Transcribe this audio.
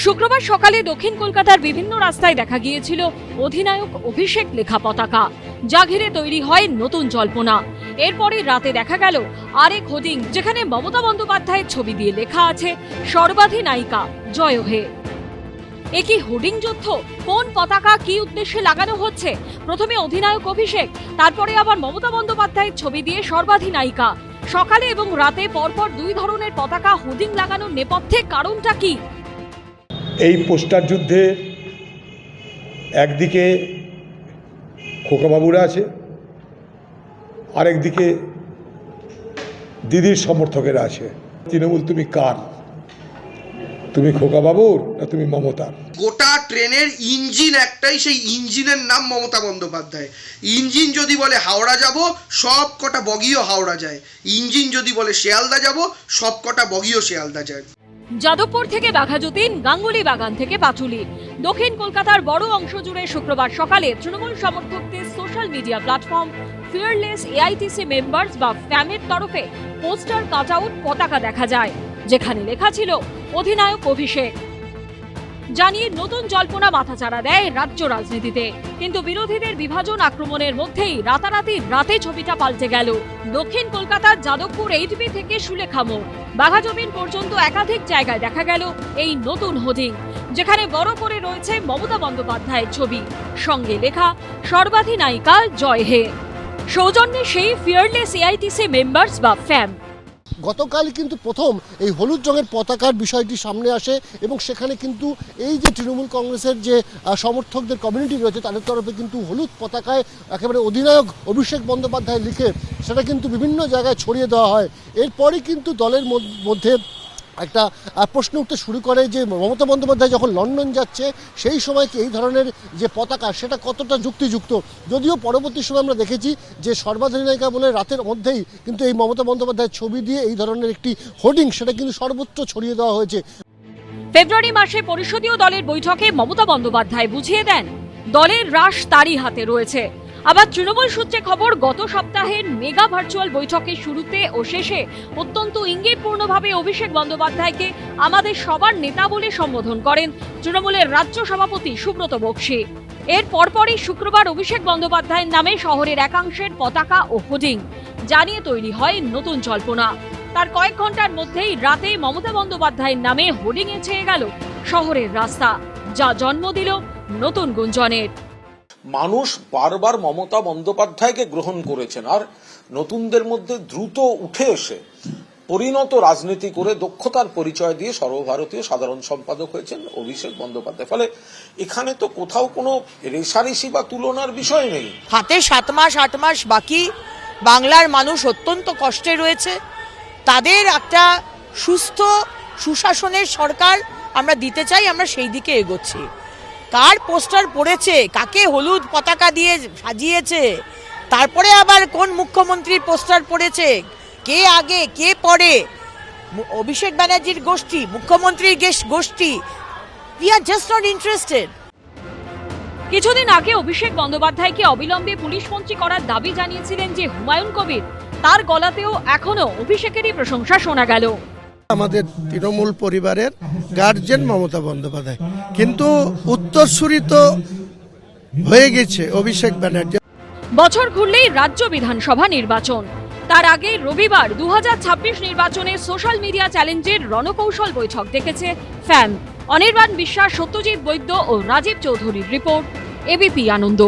শুক্রবার সকালে দক্ষিণ কলকাতার বিভিন্ন রাস্তায় দেখা গিয়েছিল অধিনায়ক অভিষেক লেখা পতাকা, যা ঘিরে তৈরি হয় নতুন জল্পনা। এরপরে রাতে দেখা গেল আরেক হোর্ডিং, যেখানে মমতা বন্দ্যোপাধ্যায়ের ছবি দিয়ে লেখা আছে সর্বাধিনায়িকা জয় হে। একই হোর্ডিং যুদ্ধ, কোন পতাকা কি উদ্দেশ্যে লাগানো হচ্ছে? প্রথমে অধিনায়ক অভিষেক, তারপরে আবার মমতা বন্দ্যোপাধ্যায়ের ছবি দিয়ে সর্বাধিনায়িকা। সকালে এবং রাতে পরপর দুই ধরনের পতাকা হোর্ডিং লাগানোর নেপথ্যে কারণটা কি? এই পোস্টার যুদ্ধে একদিকে খোকাবাবুরা আছে, আরেকদিকে দিদির সমর্থকেরা আছে। তৃণমূল তুমি কার? তুমি খোকাবাবুর না তুমি মমতার? গোটা ট্রেনের ইঞ্জিন একটাই, সেই ইঞ্জিনের নাম মমতা বন্দ্যোপাধ্যায়। ইঞ্জিন যদি বলে হাওড়া যাব, সব কটা বগিও হাওড়া যায়। ইঞ্জিন যদি বলে শিয়ালদা যাব, সব কটা বগিও শিয়ালদা যায়। যাদবপুর থেকে বাঘাযতীন, গাঙ্গুলি বাগান থেকে পাটুলি, দক্ষিণ কলকাতার বড় অংশ জুড়ে শুক্রবার সকালে তৃণমূল সমর্থকদের social media platform fearless AITC members বা ফ্যামের তরফে পোস্টার কাটআউট পতাকা দেখা যায়, যেখানে লেখা ছিল অধিনায়ক অভিষেক। জানিয়ে নতুন জল্পনা মাথাচাড়া দেয় রাজ্য রাজনীতিতে। কিন্তু বিরোধীদের বিভাজন আক্রমণের মধ্যেই রাতে ছবিটা পাল্টে গেল। দক্ষিণ কলকাতার যাদবপুর 8B থেকে সুলেখা মোড়, বাঘাযতীন পর্যন্ত একাধিক জায়গায় দেখা গেল এই নতুন হোর্ডিং, যেখানে বড় করে রয়েছে মমতা বন্দ্যোপাধ্যায়ের ছবি, সঙ্গে লেখা সর্বাধিনায়িকা জয় হে। সৌজন্যে সেই ফিয়ারলেস এআইটিসি মেম্বার্স বা ফ্যাম। গতকাল কিন্তু প্রথম এই হলুদ রঙের পতাকার বিষয়টি সামনে আসে এবং সেখানে কিন্তু এই যে তৃণমূল কংগ্রেসের যে সমর্থকদের কমিউনিটি রয়েছে তাদের তরফে কিন্তু হলুদ পতাকায় একেবারে অধিনায়ক অভিষেক বন্দ্যোপাধ্যায় লিখে সেটা কিন্তু বিভিন্ন জায়গায় ছড়িয়ে দেওয়া হয়। এরপরই কিন্তু দলের মধ্যে একটা প্রশ্ন উঠতে শুরু করে যে মমতা বন্দ্যোপাধ্যায় যখন লন্ডন যাচ্ছে সেই সময় কি এই ধরনের যে পতাকা সেটা কতটা যুক্তিযুক্ত। যদিও পরবর্তী সময় আমরা দেখেছি যে সর্বাধিনায়িকা বলে রাতের মধ্যেই কিন্তু এই মমতা বন্দ্যোপাধ্যায়ের ছবি দিয়ে এই ধরনের একটি হোর্ডিং সেটা কিন্তু সর্বত্র ছড়িয়ে দেওয়া হয়েছে। ফেব্রুয়ারি মাসে পরিষদীয় দলের বৈঠকে মমতা বন্দ্যোপাধ্যায় বুঝিয়ে দেন দলের রাশ তারই হাতে রয়েছে। আবার তৃণমূল সূত্রে খবর, গত সপ্তাহের মেগা ভার্চুয়াল বৈঠকের শুরুতে ও শেষে অত্যন্ত ইঙ্গিতপূর্ণভাবে অভিষেক বন্দ্যোপাধ্যায়কে আমাদের সবার নেতা বলে সম্বোধন করেন তৃণমূলের রাজ্য সভাপতি সুব্রত বক্সী। এর পরপরই শুক্রবার অভিষেক বন্দ্যোপাধ্যায়ের নামে শহরের একাংশের পতাকা ও হোর্ডিং, জানিয়ে তৈরি হয় নতুন জল্পনা। তার কয়েক ঘন্টার মধ্যেই রাতে মমতা বন্দ্যোপাধ্যায়ের নামে হোর্ডিংয়ে ছেয়ে গেল শহরের রাস্তা, যা জন্ম দিল নতুন গুঞ্জনের। মানুষ বারবার মমতা বন্দ্যোপাধ্যায়কে গ্রহণ করেছেন, আর নতুনদের মধ্যে দ্রুত উঠে এসে পরিণত রাজনীতি করে দক্ষতার পরিচয় দিয়ে সর্বভারতীয় সাধারণ সম্পাদক হয়েছেন অভিষেক বন্দ্যোপাধ্যায়। ফলে এখানে তো কোথাও কোনো রেষারেষি বা তুলনার বিষয় নেই। হাতে 7 মাস 8 মাস বাকি, বাংলার মানুষ অত্যন্ত কষ্টে রয়েছে। তাদের একটা সুস্থ সুশাসনের সরকার আমরা দিতে চাই, আমরা সেই দিকে এগোচ্ছি। কার পোস্টার পড়েছে, কাকে হলুদ পতাকা দিয়ে সাজিয়েছে, তারপরে আবার কোন মুখ্যমন্ত্রীর পোস্টার পড়েছে, কে আগে কে পরে, অভিষেক ব্যানার্জির গোষ্ঠী, মুখ্যমন্ত্রীর গোষ্ঠী, we are just not interested. কিছুদিন আগে অভিষেক বন্দ্যোপাধ্যায়কে অবিলম্বে পুলিশ মন্ত্রী করার দাবি জানিয়েছিলেন যে হুমায়ুন কবির, তার গলাতেও এখনো অভিষেকেরই প্রশংসা শোনা গেল। আমাদের তৃণমূল পরিবারের গার্জেন মমতা বন্দ্যোপাধ্যায়, কিন্তু উত্তরসূরি তো হয়ে গেছে অভিষেক ব্যানার্জি। বছর ঘুরলেই রাজ্য বিধানসভা নির্বাচন, তার আগে রবিবার 2026 নির্বাচনের সোশ্যাল মিডিয়া চ্যালেঞ্জের রণকৌশল বৈঠক ডেকেছে ফ্যাম। অনির্বাণ বিশ্বাস, সত্যজিৎ বৈদ্য ও রাজীব চৌধুরীর রিপোর্ট, এবিপি আনন্দ।